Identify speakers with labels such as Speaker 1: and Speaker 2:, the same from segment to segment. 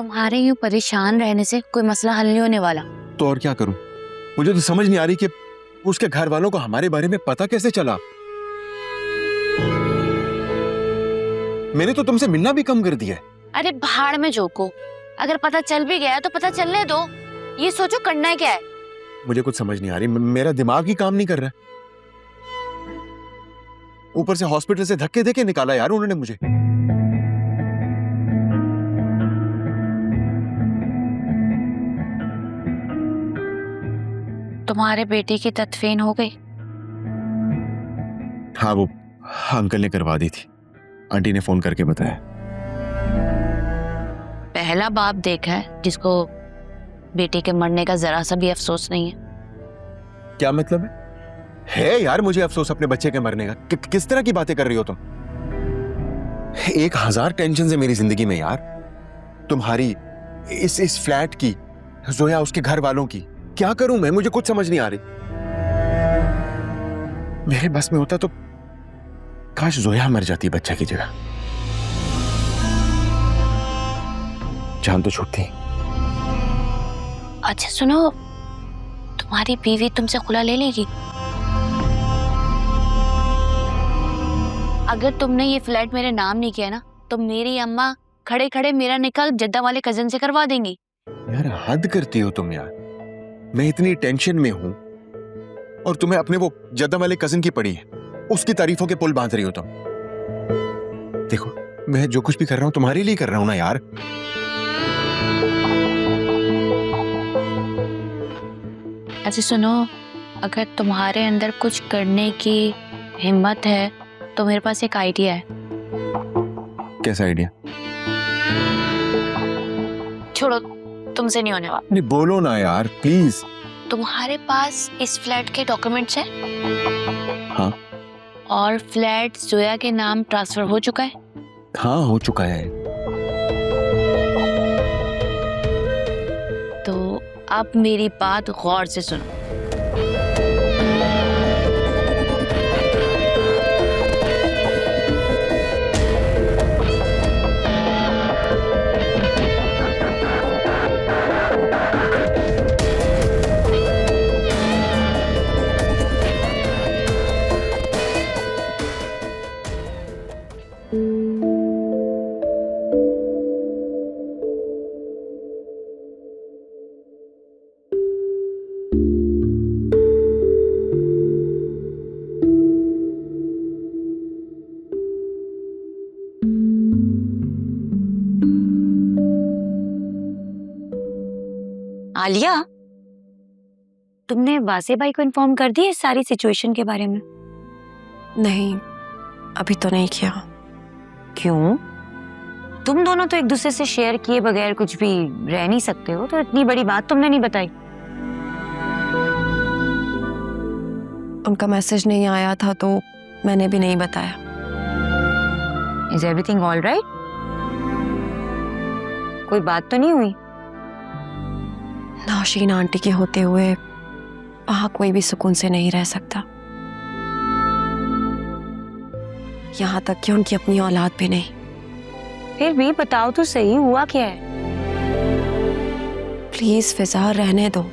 Speaker 1: तुम्हारे यूं परेशान रहने से कोई मसला हल नहीं होने वाला।
Speaker 2: तो और क्या करूं? मुझे तो समझ नहीं आ रही कि उसके घर वालों को हमारे बारे में पता कैसे चला। मैंने तो तुमसे मिलना भी कम कर दिया है।
Speaker 1: अरे भाड़ में झोंको, अगर पता चल भी गया तो पता चलने दो, ये सोचो करना है क्या है।
Speaker 2: मुझे कुछ समझ नहीं आ रही, मेरा दिमाग ही काम नहीं कर रहा। ऊपर से हॉस्पिटल से धक्के देके निकाला यार उन्होंने मुझे।
Speaker 1: तुम्हारे बेटे की तदफीन हो गई?
Speaker 2: हाँ, वो अंकल ने करवा दी थी, आंटी ने फोन करके बताया।
Speaker 1: पहला बाप देखा है जिसको बेटे के मरने का जरा सा भी अफसोस नहीं है।
Speaker 2: क्या मतलब है यार मुझे अफसोस अपने बच्चे के मरने का? किस तरह की बातें कर रही हो तुम? 1000 टेंशन है मेरी जिंदगी में यार। तुम्हारी, इस फ्लैट की, जोया उसके घर वालों की। क्या करूं मैं? मुझे कुछ समझ नहीं आ रही। मेरे बस में होता तो काश जोया मर जाती बच्चे की जगह। जान तो छूटती।
Speaker 1: अच्छा सुनो, तुम्हारी बीवी तुमसे खुला ले लेगी? अगर तुमने ये फ्लैट मेरे नाम नहीं किया ना तो मेरी अम्मा खड़े खड़े मेरा निकाह जद्दा वाले कजन से करवा देंगी।
Speaker 2: यार हद करती हो तुम यार। मैं इतनी टेंशन में हूं और तुम्हें अपने वो जद्दा वाले कजन की पड़ी है, उसकी तारीफों के पुल बांध रही हो तुम। देखो मैं जो कुछ भी कर रहा हूं तुम्हारे लिए कर रहा हूं ना यार।
Speaker 1: अच्छा सुनो, अगर तुम्हारे अंदर कुछ करने की हिम्मत है तो मेरे पास एक आइडिया है।
Speaker 2: कैसा आइडिया?
Speaker 1: छोड़ो, तुमसे नहीं होने वाला।
Speaker 2: नहीं बोलो ना यार प्लीज।
Speaker 1: तुम्हारे पास इस फ्लैट के डॉक्यूमेंट्स हैं?
Speaker 2: हाँ।
Speaker 1: और फ्लैट जोया के नाम ट्रांसफर हो चुका है?
Speaker 2: हाँ हो चुका है।
Speaker 1: तो अब मेरी बात गौर से सुनो। आलिया, तुमने वासे भाई को इन्फॉर्म कर दिया इस सारी सिचुएशन के बारे में?
Speaker 3: नहीं, अभी तो नहीं किया।
Speaker 1: क्यों? तुम दोनों तो एक दूसरे से शेयर किए बगैर कुछ भी रह नहीं सकते हो, तो इतनी बड़ी बात तुमने नहीं बताई।
Speaker 3: उनका मैसेज नहीं आया था तो मैंने भी नहीं बताया।
Speaker 1: Is everything all right? कोई बात तो नहीं हुई?
Speaker 3: नौशीन आंटी के होते हुए वहां कोई भी सुकून से नहीं रह सकता, यहां तक कि उनकी अपनी औलाद भी नहीं।
Speaker 1: फिर भी बताओ तो सही, हुआ क्या है?
Speaker 3: प्लीज फिजा रहने दो,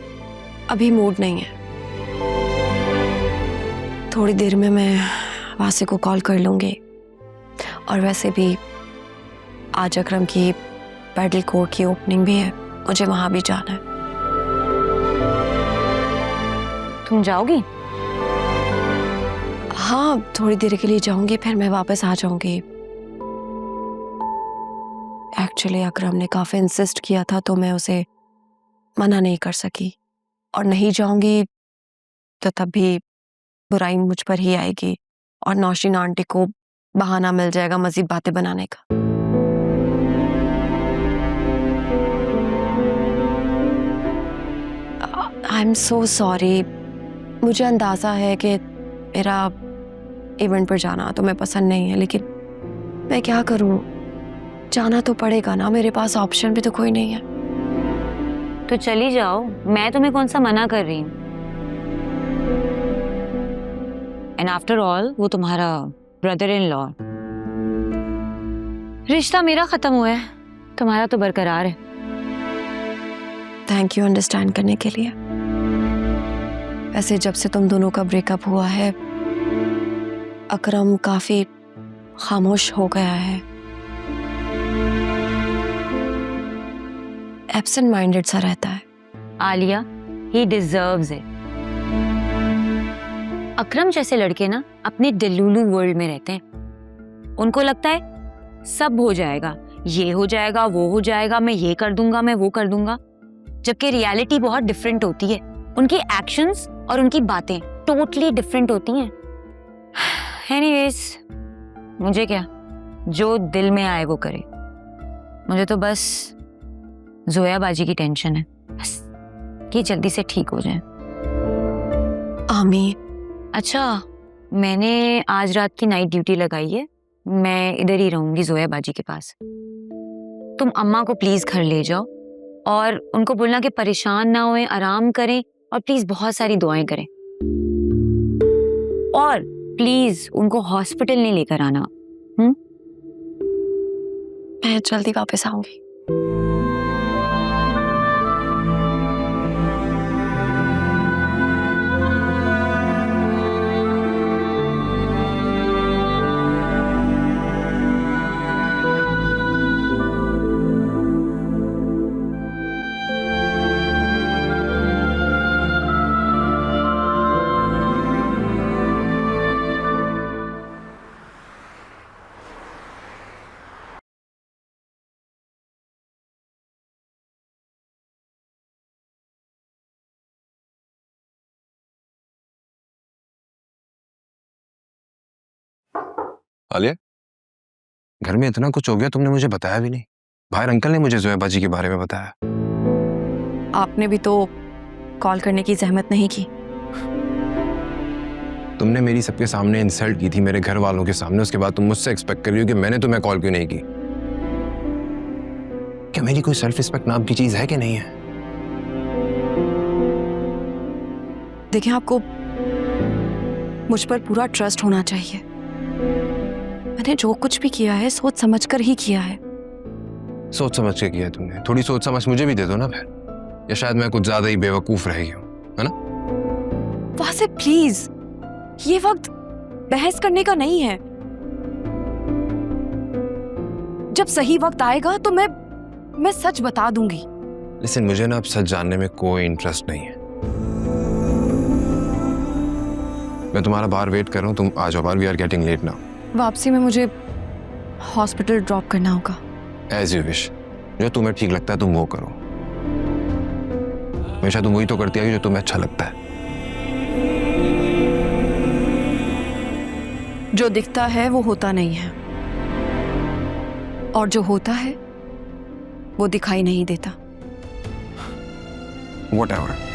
Speaker 3: अभी मूड नहीं है। थोड़ी देर में मैं वासे को कॉल कर लूंगी। और वैसे भी आज अकरम की पैडल कोर्ट की ओपनिंग भी है, मुझे वहां भी जाना है।
Speaker 1: तुम जाओगी?
Speaker 3: हाँ, थोड़ी देर के लिए जाऊंगी, फिर मैं वापस आ जाऊंगी। एक्चुअली अकरम ने काफी इंसिस्ट किया था तो मैं उसे मना नहीं कर सकी, और नहीं जाऊंगी तो तब भी बुराई मुझ पर ही आएगी और नौशीन आंटी को बहाना मिल जाएगा मजीद बातें बनाने का। I am so sorry. मुझे अंदाजा है कि मेरा इवेंट पर जाना तुम्हें पसंद नहीं है, लेकिन मैं क्या करूं, जाना तो पड़ेगा ना, मेरे पास ऑप्शन भी तो कोई नहीं है।
Speaker 1: तो चली जाओ, मैं तुम्हें कौन सा मना कर रही हूँ। एंड आफ्टर ऑल वो तुम्हारा ब्रदर इन लॉ। रिश्ता मेरा खत्म हुआ है, तुम्हारा तो बरकरार है।
Speaker 3: थैंक यू अंडरस्टैंड करने के लिए। वैसे जब से तुम दोनों का ब्रेकअप हुआ है अकरम काफी खामोश हो गया है, एब्सेंट माइंडेड सा रहता है।
Speaker 1: Alia, he deserves it. Akram जैसे लड़के ना अपने डेलुलू वर्ल्ड में रहते हैं। उनको लगता है सब हो जाएगा, ये हो जाएगा, वो हो जाएगा, मैं ये कर दूंगा, मैं वो कर दूंगा, जबकि रियलिटी बहुत डिफरेंट होती है। उनके एक्शंस और उनकी बातें टोटली डिफरेंट होती हैं। एनीवेज, मुझे क्या, जो दिल में आए वो करे। मुझे तो बस जोया बाजी की टेंशन है, बस कि जल्दी से ठीक हो जाए।
Speaker 3: आमीन।
Speaker 1: अच्छा, मैंने आज रात की नाइट ड्यूटी लगाई है, मैं इधर ही रहूंगी जोया बाजी के पास। तुम अम्मा को प्लीज घर ले जाओ और उनको बोलना कि परेशान ना होएं, आराम करें और प्लीज बहुत सारी दुआएं करें। और प्लीज उनको हॉस्पिटल नहीं लेकर आना।
Speaker 3: मैं जल्दी वापस आऊंगी।
Speaker 4: आलिया, घर में इतना कुछ हो गया, तुमने मुझे बताया भी नहीं। बाहर अंकल ने मुझे जोया बाजी के बारे में बताया।
Speaker 3: आपने भी तो कॉल करने की जहमत नहीं की।
Speaker 4: तुमने मेरी सबके सामने इंसल्ट की थी, मेरे घर वालों के सामने। उसके बाद तुम मुझसे एक्सपेक्ट कर रही हो कि मैंने तुम्हें कॉल क्यों नहीं की। क्या मेरी कोई सेल्फ रिस्पेक्ट नाम की चीज है कि नहीं है?
Speaker 3: देखिए, आपको मुझ पर पूरा ट्रस्ट होना चाहिए। मैंने जो कुछ भी किया है सोच समझ कर ही किया है।
Speaker 4: सोच समझ के किया है तुमने? थोड़ी सोच समझ मुझे भी दे दो ना फिर। या शायद मैं कुछ ज्यादा ही बेवकूफ रह गई हूं, है ना?
Speaker 3: वासे प्लीज, ये वक्त बहस करने का नहीं है। जब सही वक्त आएगा तो मैं सच बता दूंगी।
Speaker 4: लेकिन मुझे ना अब सच जानने में कोई इंटरेस्ट नहीं है। मैं तुम्हारा बाहर वेट कर रहा हूँ, तुम आ जाओ बाहर। We are getting late now.
Speaker 3: वापसी में मुझे हॉस्पिटल ड्रॉप करना होगा।
Speaker 4: As you wish. जो तुम्हें ठीक लगता है तुम वो करो। हमेशा तुम वही तो करती आई जो तुम्हें अच्छा लगता है।
Speaker 3: जो दिखता है वो होता नहीं है, और जो होता है वो दिखाई नहीं देता।
Speaker 4: Whatever.